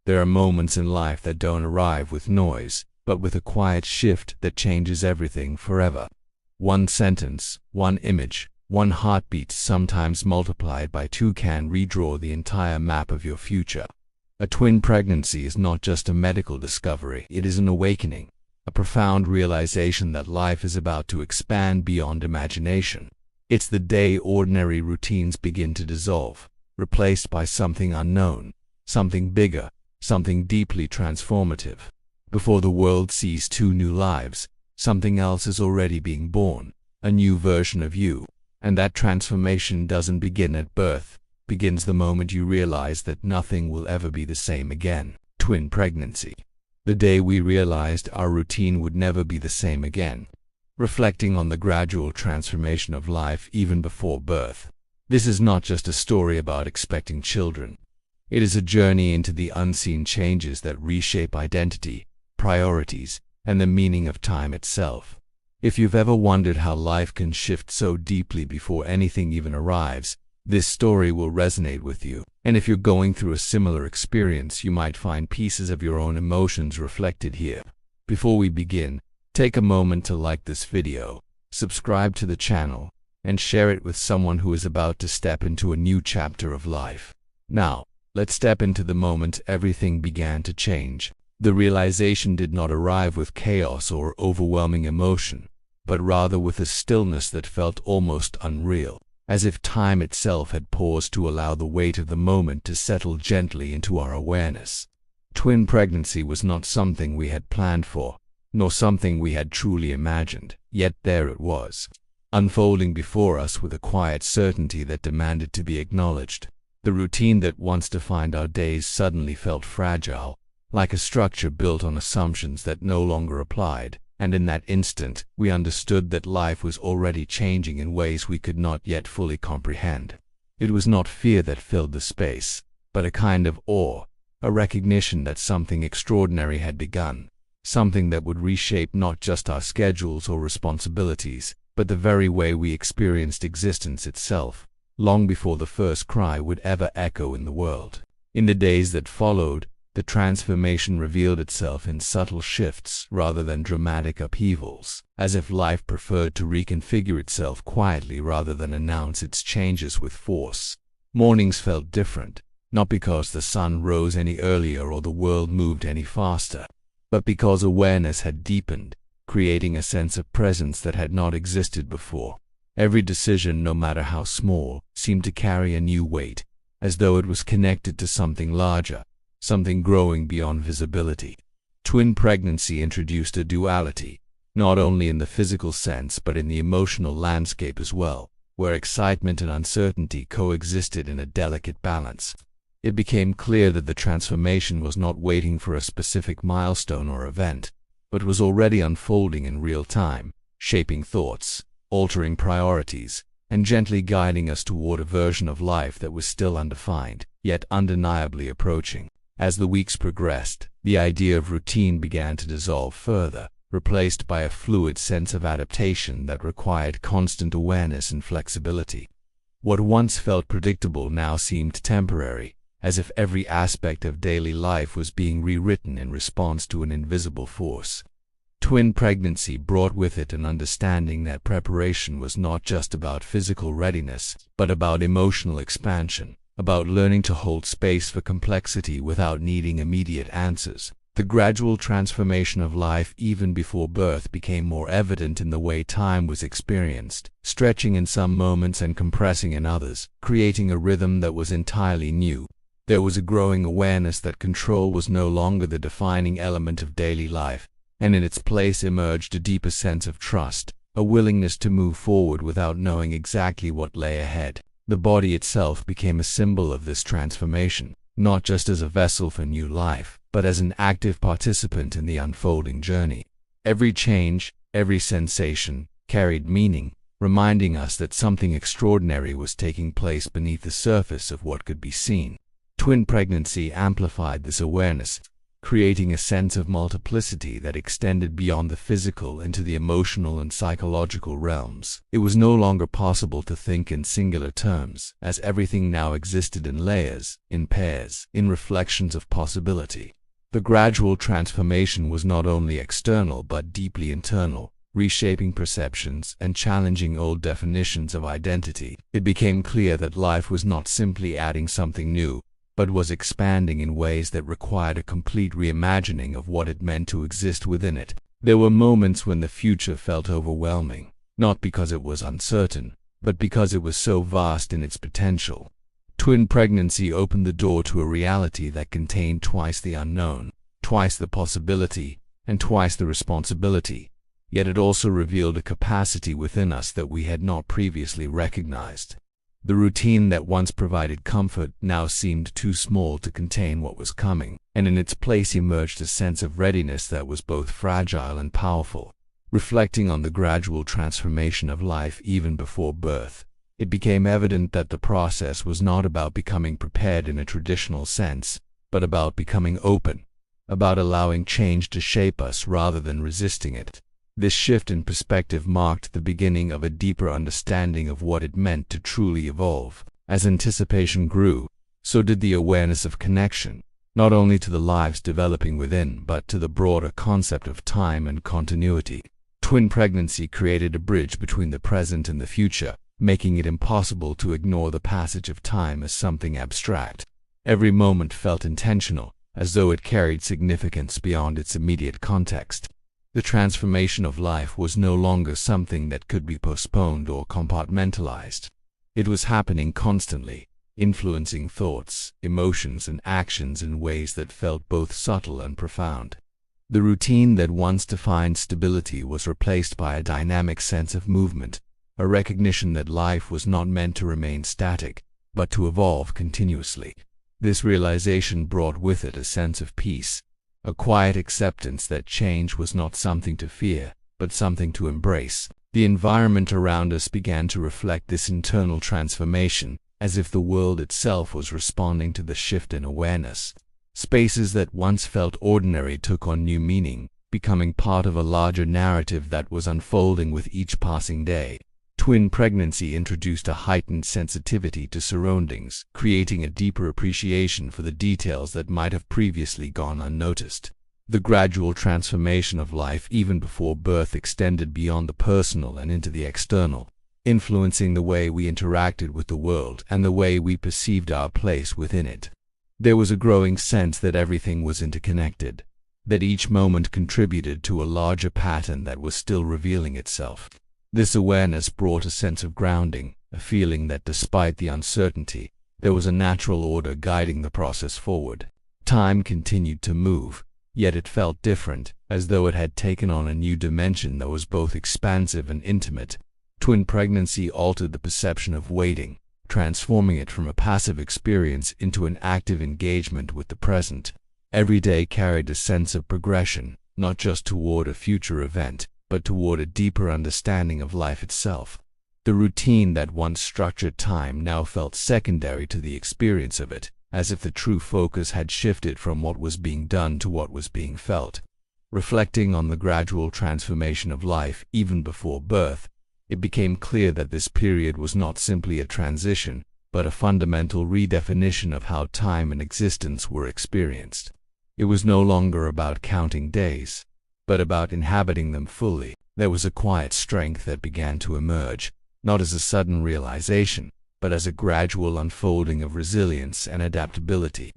There are moments in life that don't arrive with noise, but with a quiet shift that changes everything forever. One sentence, one image, one heartbeat, sometimes multiplied by 2, can redraw the entire map of your future. A twin pregnancy is not just a medical discovery, it is an awakening, a profound realization that life is about to expand beyond imagination. It's the day ordinary routines begin to dissolve, replaced by something unknown, something bigger, something deeply transformative. Before the world sees 2 new lives, something else is already being born, a new version of you. And that transformation doesn't begin at birth, begins the moment you realize that nothing will ever be the same again. Twin pregnancy. The day we realized our routine would never be the same again. Reflecting on the gradual transformation of life even before birth. This is not just a story about expecting children. It is a journey into the unseen changes that reshape identity, priorities, and the meaning of time itself. If you've ever wondered how life can shift so deeply before anything even arrives, this story will resonate with you. And if you're going through a similar experience, you might find pieces of your own emotions reflected here. Before we begin, take a moment to like this video, subscribe to the channel, and share it with someone who is about to step into a new chapter of life. Now, let's step into the moment everything began to change. The realization did not arrive with chaos or overwhelming emotion, but rather with a stillness that felt almost unreal, as if time itself had paused to allow the weight of the moment to settle gently into our awareness. Twin pregnancy was not something we had planned for, nor something we had truly imagined, yet there it was, unfolding before us with a quiet certainty that demanded to be acknowledged. The routine that once defined our days suddenly felt fragile, like a structure built on assumptions that no longer applied. And in that instant, we understood that life was already changing in ways we could not yet fully comprehend. It was not fear that filled the space, but a kind of awe, a recognition that something extraordinary had begun, something that would reshape not just our schedules or responsibilities, but the very way we experienced existence itself, long before the first cry would ever echo in the world. In the days that followed, the transformation revealed itself in subtle shifts rather than dramatic upheavals, as if life preferred to reconfigure itself quietly rather than announce its changes with force. Mornings felt different, not because the sun rose any earlier or the world moved any faster, but because awareness had deepened, creating a sense of presence that had not existed before. Every decision, no matter how small, seemed to carry a new weight, as though it was connected to something larger, something growing beyond visibility. Twin pregnancy introduced a duality, not only in the physical sense but in the emotional landscape as well, where excitement and uncertainty coexisted in a delicate balance. It became clear that the transformation was not waiting for a specific milestone or event, but was already unfolding in real time, shaping thoughts, altering priorities, and gently guiding us toward a version of life that was still undefined, yet undeniably approaching. As the weeks progressed, the idea of routine began to dissolve further, replaced by a fluid sense of adaptation that required constant awareness and flexibility. What once felt predictable now seemed temporary, as if every aspect of daily life was being rewritten in response to an invisible force. Twin pregnancy brought with it an understanding that preparation was not just about physical readiness, but about emotional expansion, about learning to hold space for complexity without needing immediate answers. The gradual transformation of life even before birth became more evident in the way time was experienced, stretching in some moments and compressing in others, creating a rhythm that was entirely new. There was a growing awareness that control was no longer the defining element of daily life, and in its place emerged a deeper sense of trust, a willingness to move forward without knowing exactly what lay ahead. The body itself became a symbol of this transformation, not just as a vessel for new life, but as an active participant in the unfolding journey. Every change, every sensation, carried meaning, reminding us that something extraordinary was taking place beneath the surface of what could be seen. Twin pregnancy amplified this awareness, creating a sense of multiplicity that extended beyond the physical into the emotional and psychological realms. It was no longer possible to think in singular terms, as everything now existed in layers, in pairs, in reflections of possibility. The gradual transformation was not only external but deeply internal, reshaping perceptions and challenging old definitions of identity. It became clear that life was not simply adding something new, but was expanding in ways that required a complete reimagining of what it meant to exist within it. There were moments when the future felt overwhelming, not because it was uncertain, but because it was so vast in its potential. Twin pregnancy opened the door to a reality that contained twice the unknown, twice the possibility, and twice the responsibility. Yet it also revealed a capacity within us that we had not previously recognized. The routine that once provided comfort now seemed too small to contain what was coming, and in its place emerged a sense of readiness that was both fragile and powerful. Reflecting on the gradual transformation of life even before birth, it became evident that the process was not about becoming prepared in a traditional sense, but about becoming open, about allowing change to shape us rather than resisting it. This shift in perspective marked the beginning of a deeper understanding of what it meant to truly evolve. As anticipation grew, so did the awareness of connection, not only to the lives developing within, but to the broader concept of time and continuity. Twin pregnancy created a bridge between the present and the future, making it impossible to ignore the passage of time as something abstract. Every moment felt intentional, as though it carried significance beyond its immediate context. The transformation of life was no longer something that could be postponed or compartmentalized. It was happening constantly, influencing thoughts, emotions, and actions in ways that felt both subtle and profound. The routine that once defined stability was replaced by a dynamic sense of movement, a recognition that life was not meant to remain static, but to evolve continuously. This realization brought with it a sense of peace, a quiet acceptance that change was not something to fear, but something to embrace. The environment around us began to reflect this internal transformation, as if the world itself was responding to the shift in awareness. Spaces that once felt ordinary took on new meaning, becoming part of a larger narrative that was unfolding with each passing day. Twin pregnancy introduced a heightened sensitivity to surroundings, creating a deeper appreciation for the details that might have previously gone unnoticed. The gradual transformation of life even before birth extended beyond the personal and into the external, influencing the way we interacted with the world and the way we perceived our place within it. There was a growing sense that everything was interconnected, that each moment contributed to a larger pattern that was still revealing itself. This awareness brought a sense of grounding, a feeling that despite the uncertainty, there was a natural order guiding the process forward. Time continued to move, yet it felt different, as though it had taken on a new dimension that was both expansive and intimate. Twin pregnancy altered the perception of waiting, transforming it from a passive experience into an active engagement with the present. Every day carried a sense of progression, not just toward a future event, but toward a deeper understanding of life itself. The routine that once structured time now felt secondary to the experience of it, as if the true focus had shifted from what was being done to what was being felt. Reflecting on the gradual transformation of life even before birth, it became clear that this period was not simply a transition, but a fundamental redefinition of how time and existence were experienced. It was no longer about counting days, but about inhabiting them fully. There was a quiet strength that began to emerge, not as a sudden realization, but as a gradual unfolding of resilience and adaptability.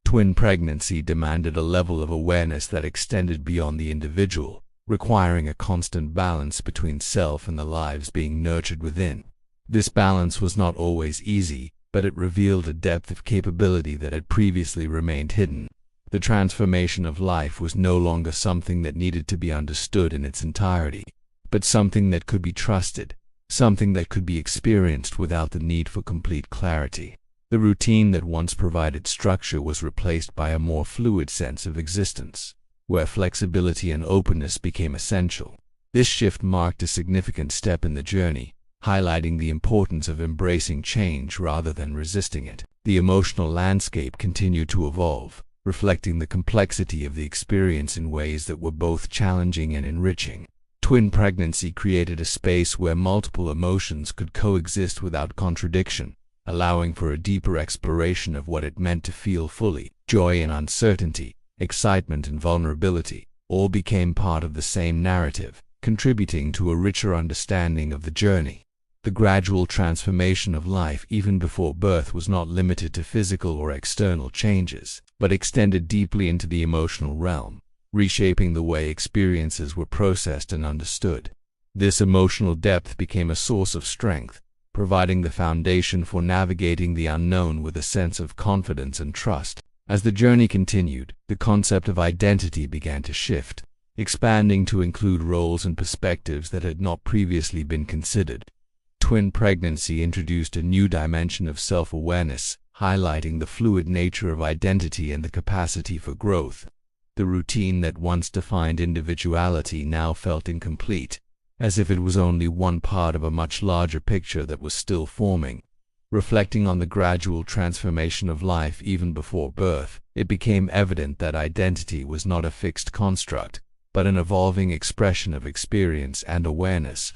Twin pregnancy demanded a level of awareness that extended beyond the individual, requiring a constant balance between self and the lives being nurtured within. This balance was not always easy, but it revealed a depth of capability that had previously remained hidden. The transformation of life was no longer something that needed to be understood in its entirety, but something that could be trusted, something that could be experienced without the need for complete clarity. The routine that once provided structure was replaced by a more fluid sense of existence, where flexibility and openness became essential. This shift marked a significant step in the journey, highlighting the importance of embracing change rather than resisting it. The emotional landscape continued to evolve, reflecting the complexity of the experience in ways that were both challenging and enriching. Twin pregnancy created a space where multiple emotions could coexist without contradiction, allowing for a deeper exploration of what it meant to feel fully. Joy and uncertainty, excitement and vulnerability, all became part of the same narrative, contributing to a richer understanding of the journey. The gradual transformation of life even before birth was not limited to physical or external changes, but extended deeply into the emotional realm, reshaping the way experiences were processed and understood. This emotional depth became a source of strength, providing the foundation for navigating the unknown with a sense of confidence and trust. As the journey continued, the concept of identity began to shift, expanding to include roles and perspectives that had not previously been considered. Twin pregnancy introduced a new dimension of self-awareness, highlighting the fluid nature of identity and the capacity for growth. The routine that once defined individuality now felt incomplete, as if it was only one part of a much larger picture that was still forming. Reflecting on the gradual transformation of life even before birth, it became evident that identity was not a fixed construct, but an evolving expression of experience and awareness.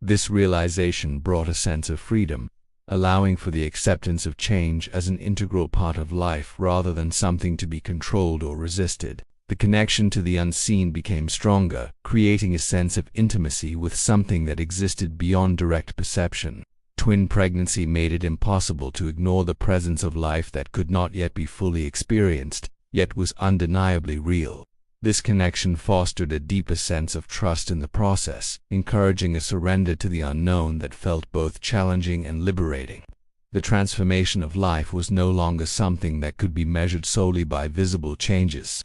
This realization brought a sense of freedom, allowing for the acceptance of change as an integral part of life rather than something to be controlled or resisted. The connection to the unseen became stronger, creating a sense of intimacy with something that existed beyond direct perception. Twin pregnancy made it impossible to ignore the presence of life that could not yet be fully experienced, yet was undeniably real. This connection fostered a deeper sense of trust in the process, encouraging a surrender to the unknown that felt both challenging and liberating. The transformation of life was no longer something that could be measured solely by visible changes,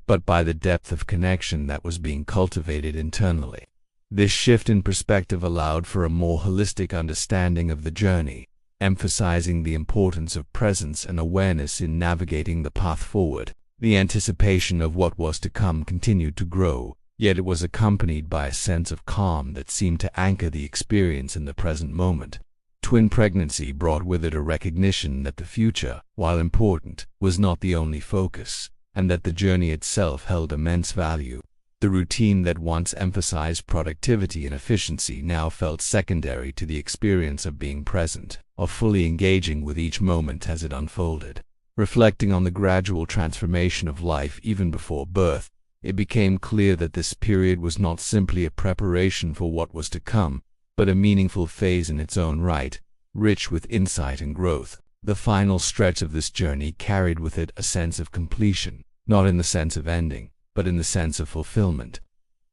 but by the depth of connection that was being cultivated internally. This shift in perspective allowed for a more holistic understanding of the journey, emphasizing the importance of presence and awareness in navigating the path forward. The anticipation of what was to come continued to grow, yet it was accompanied by a sense of calm that seemed to anchor the experience in the present moment. Twin pregnancy brought with it a recognition that the future, while important, was not the only focus, and that the journey itself held immense value. The routine that once emphasized productivity and efficiency now felt secondary to the experience of being present, of fully engaging with each moment as it unfolded. Reflecting on the gradual transformation of life even before birth, it became clear that this period was not simply a preparation for what was to come, but a meaningful phase in its own right, rich with insight and growth. The final stretch of this journey carried with it a sense of completion, not in the sense of ending, but in the sense of fulfillment,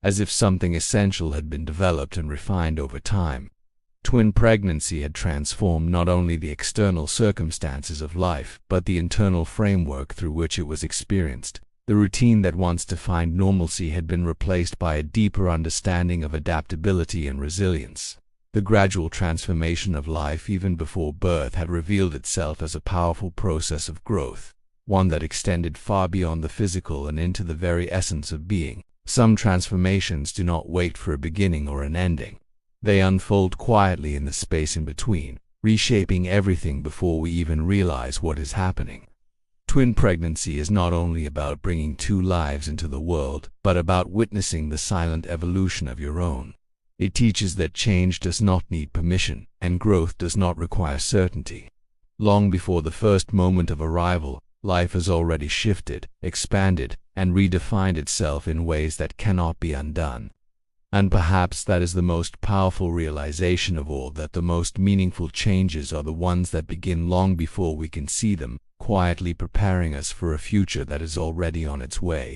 as if something essential had been developed and refined over time. Twin pregnancy had transformed not only the external circumstances of life, but the internal framework through which it was experienced. The routine that once defined normalcy had been replaced by a deeper understanding of adaptability and resilience. The gradual transformation of life even before birth had revealed itself as a powerful process of growth, one that extended far beyond the physical and into the very essence of being. Some transformations do not wait for a beginning or an ending. They unfold quietly in the space in between, reshaping everything before we even realize what is happening. Twin pregnancy is not only about bringing two lives into the world, but about witnessing the silent evolution of your own. It teaches that change does not need permission, and growth does not require certainty. Long before the first moment of arrival, life has already shifted, expanded, and redefined itself in ways that cannot be undone. And perhaps that is the most powerful realization of all, that the most meaningful changes are the ones that begin long before we can see them, quietly preparing us for a future that is already on its way.